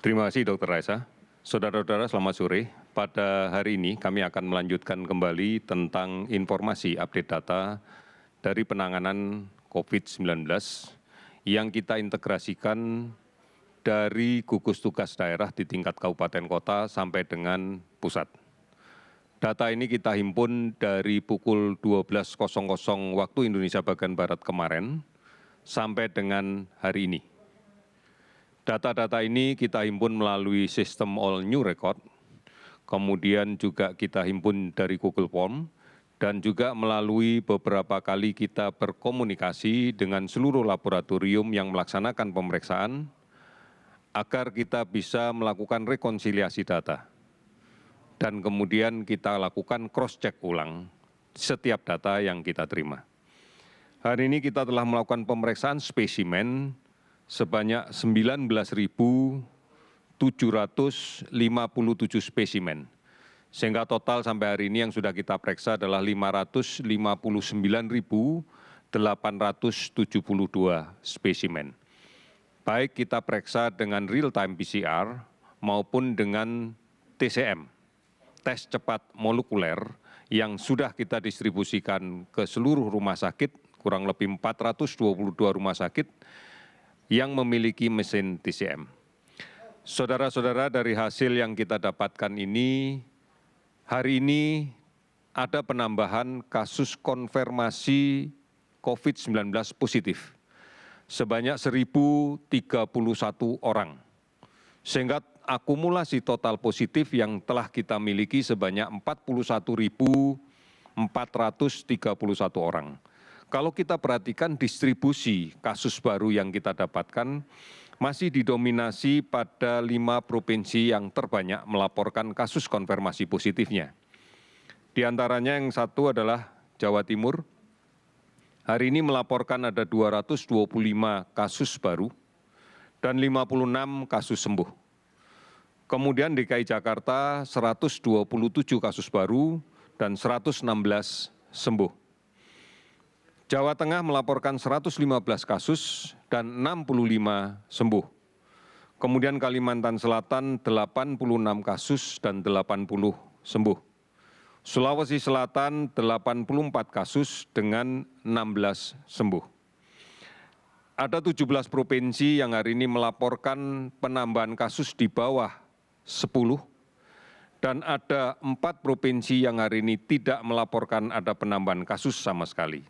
Terima kasih Dr. Raisa. Saudara-saudara selamat sore. Pada hari ini kami akan melanjutkan kembali tentang informasi update data dari penanganan COVID-19 yang kita integrasikan dari gugus tugas daerah di tingkat kabupaten kota sampai dengan pusat. Data ini kita himpun dari pukul 12.00 waktu Indonesia bagian Barat kemarin sampai dengan hari ini. Data-data ini kita himpun melalui sistem All New Record, kemudian juga kita himpun dari Google Form, dan juga melalui beberapa kali kita berkomunikasi dengan seluruh laboratorium yang melaksanakan pemeriksaan, agar kita bisa melakukan rekonsiliasi data. Dan kemudian kita lakukan cross-check ulang setiap data yang kita terima. Hari ini kita telah melakukan pemeriksaan spesimen sebanyak 19.757 spesimen. Sehingga total sampai hari ini yang sudah kita periksa adalah 559.872 spesimen. Baik kita periksa dengan real-time PCR maupun dengan TCM, tes cepat molekuler yang sudah kita distribusikan ke seluruh rumah sakit, kurang lebih 422 rumah sakit, yang memiliki mesin TCM. Saudara-saudara, dari hasil yang kita dapatkan ini, hari ini ada penambahan kasus konfirmasi COVID-19 positif sebanyak 1.031 orang. Sehingga akumulasi total positif yang telah kita miliki sebanyak 41.431 orang. Kalau kita perhatikan distribusi kasus baru yang kita dapatkan masih didominasi pada 5 provinsi yang terbanyak melaporkan kasus konfirmasi positifnya. Di antaranya yang satu adalah Jawa Timur. Hari ini melaporkan ada 225 kasus baru dan 56 kasus sembuh. Kemudian DKI Jakarta 127 kasus baru dan 116 sembuh. Jawa Tengah melaporkan 115 kasus dan 65 sembuh. Kemudian Kalimantan Selatan 86 kasus dan 80 sembuh. Sulawesi Selatan 84 kasus dengan 16 sembuh. Ada 17 provinsi yang hari ini melaporkan penambahan kasus di bawah 10 dan ada 4 provinsi yang hari ini tidak melaporkan ada penambahan kasus sama sekali.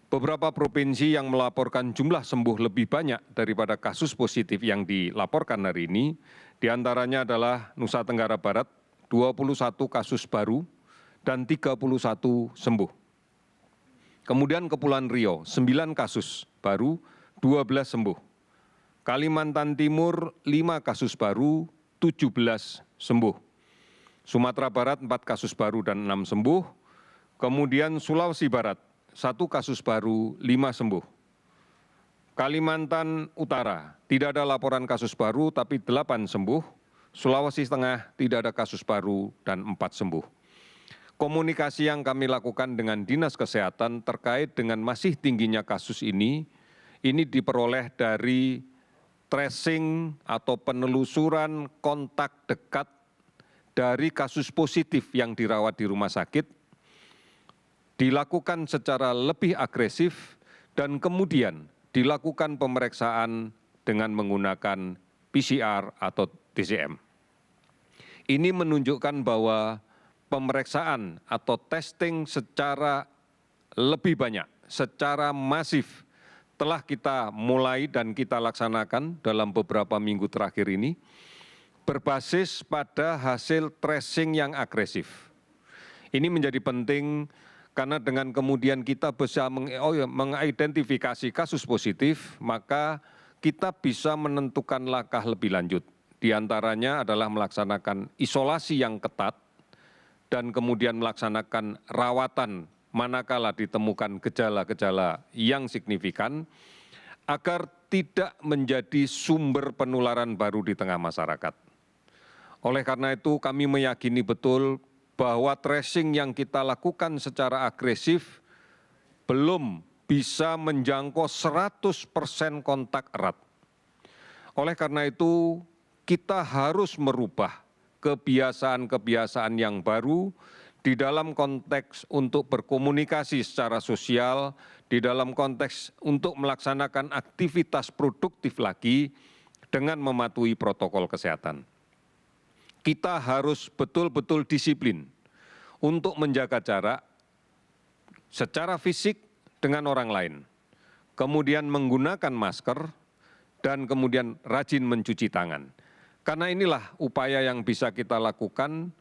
Beberapa provinsi yang melaporkan jumlah sembuh lebih banyak daripada kasus positif yang dilaporkan hari ini, diantaranya adalah Nusa Tenggara Barat, 21 kasus baru dan 31 sembuh. Kemudian Kepulauan Riau, 9 kasus baru, 12 sembuh. Kalimantan Timur, 5 kasus baru, 17 sembuh. Sumatera Barat, 4 kasus baru dan 6 sembuh. Kemudian Sulawesi Barat, 1 kasus baru, 5 sembuh. Kalimantan Utara, tidak ada laporan kasus baru tapi 8 sembuh. Sulawesi Tengah, tidak ada kasus baru dan 4 sembuh. Komunikasi yang kami lakukan dengan Dinas Kesehatan terkait dengan masih tingginya kasus ini diperoleh dari tracing atau penelusuran kontak dekat dari kasus positif yang dirawat di rumah sakit, dilakukan secara lebih agresif dan kemudian dilakukan pemeriksaan dengan menggunakan PCR atau TCM. Ini menunjukkan bahwa pemeriksaan atau testing secara lebih banyak, secara masif telah kita mulai dan kita laksanakan dalam beberapa minggu terakhir ini berbasis pada hasil tracing yang agresif. Ini menjadi penting karena dengan kemudian kita bisa mengidentifikasi kasus positif, maka kita bisa menentukan langkah lebih lanjut. Di antaranya adalah melaksanakan isolasi yang ketat dan kemudian melaksanakan rawatan manakala ditemukan gejala-gejala yang signifikan agar tidak menjadi sumber penularan baru di tengah masyarakat. Oleh karena itu kami meyakini betul bahwa tracing yang kita lakukan secara agresif belum bisa menjangkau 100% kontak erat. Oleh karena itu, kita harus merubah kebiasaan-kebiasaan yang baru di dalam konteks untuk berkomunikasi secara sosial, di dalam konteks untuk melaksanakan aktivitas produktif lagi dengan mematuhi protokol kesehatan. Kita harus betul-betul disiplin untuk menjaga jarak secara fisik dengan orang lain, kemudian menggunakan masker, dan kemudian rajin mencuci tangan. Karena inilah upaya yang bisa kita lakukan,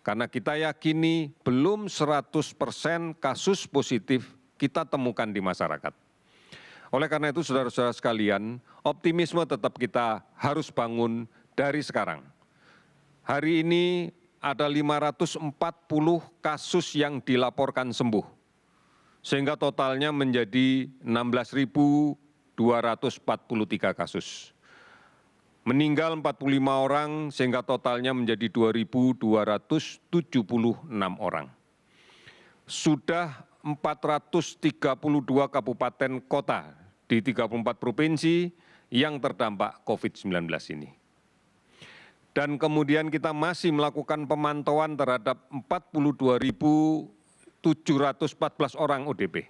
karena kita yakini belum 100% kasus positif kita temukan di masyarakat. Oleh karena itu, saudara-saudara sekalian, optimisme tetap kita harus bangun dari sekarang. Hari ini ada 540 kasus yang dilaporkan sembuh, sehingga totalnya menjadi 16.243 kasus. Meninggal 45 orang sehingga totalnya menjadi 2.276 orang. Sudah 432 kabupaten kota di 34 provinsi yang terdampak COVID-19 ini. Dan kemudian kita masih melakukan pemantauan terhadap 42.714 orang ODP.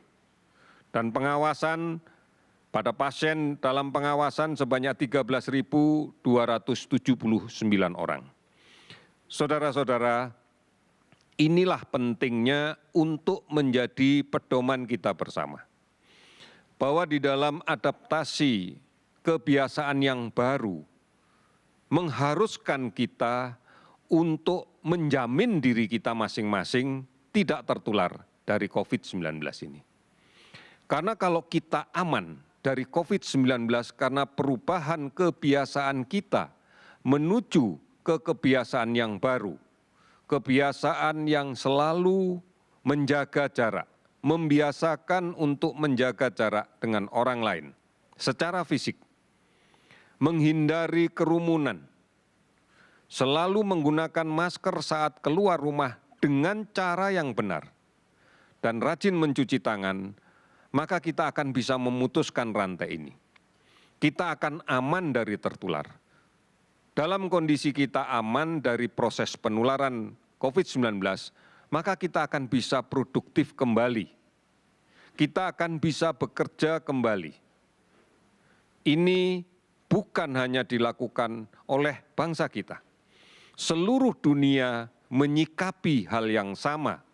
Dan pengawasan pada pasien dalam pengawasan sebanyak 13.279 orang. Saudara-saudara, inilah pentingnya untuk menjadi pedoman kita bersama. Bahwa di dalam adaptasi kebiasaan yang baru, mengharuskan kita untuk menjamin diri kita masing-masing tidak tertular dari COVID-19 ini. Karena kalau kita aman dari COVID-19 karena perubahan kebiasaan kita menuju ke kebiasaan yang baru, kebiasaan yang selalu menjaga jarak, membiasakan untuk menjaga jarak dengan orang lain secara fisik, menghindari kerumunan, selalu menggunakan masker saat keluar rumah dengan cara yang benar, dan rajin mencuci tangan, maka kita akan bisa memutuskan rantai ini. Kita akan aman dari tertular. Dalam kondisi kita aman dari proses penularan COVID-19, maka kita akan bisa produktif kembali. Kita akan bisa bekerja kembali. Ini bukan hanya dilakukan oleh bangsa kita. Seluruh dunia menyikapi hal yang sama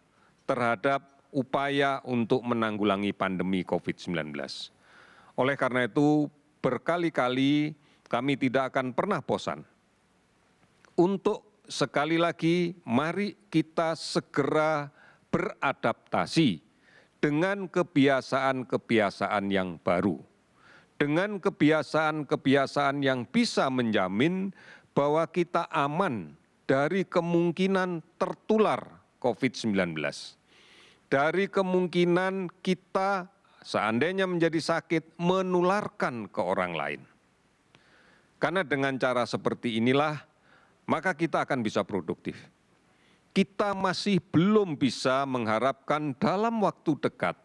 terhadap upaya untuk menanggulangi pandemi COVID-19. Oleh karena itu, berkali-kali kami tidak akan pernah bosan untuk sekali lagi mari kita segera beradaptasi dengan kebiasaan-kebiasaan yang baru. Dengan kebiasaan-kebiasaan yang bisa menjamin bahwa kita aman dari kemungkinan tertular COVID-19. Dari kemungkinan kita seandainya menjadi sakit menularkan ke orang lain. Karena dengan cara seperti inilah maka kita akan bisa produktif. Kita masih belum bisa mengharapkan dalam waktu dekat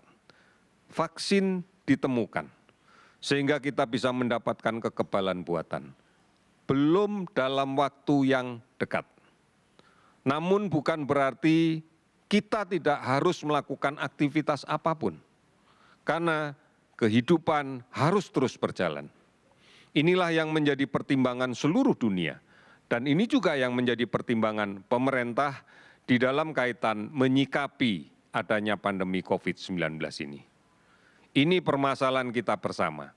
vaksin ditemukan sehingga kita bisa mendapatkan kekebalan buatan. Belum dalam waktu yang dekat. Namun bukan berarti kita tidak harus melakukan aktivitas apapun. Karena kehidupan harus terus berjalan. Inilah yang menjadi pertimbangan seluruh dunia. Dan ini juga yang menjadi pertimbangan pemerintah di dalam kaitan menyikapi adanya pandemi COVID-19 ini. Ini permasalahan kita bersama.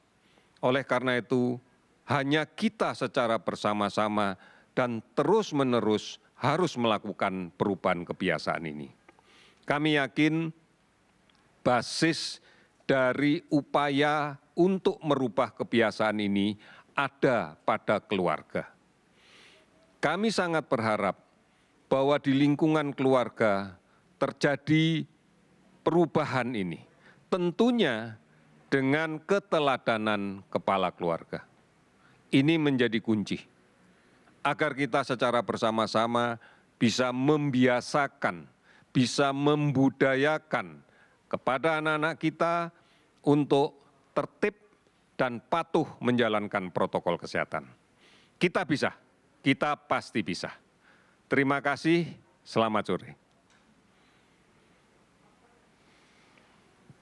Oleh karena itu, hanya kita secara bersama-sama dan terus-menerus harus melakukan perubahan kebiasaan ini. Kami yakin basis dari upaya untuk merubah kebiasaan ini ada pada keluarga. Kami sangat berharap bahwa di lingkungan keluarga terjadi perubahan ini. Tentunya dengan keteladanan kepala keluarga. Ini menjadi kunci agar kita secara bersama-sama bisa membiasakan, bisa membudayakan kepada anak-anak kita untuk tertib dan patuh menjalankan protokol kesehatan. Kita bisa, Kita pasti bisa. Terima kasih, selamat sore.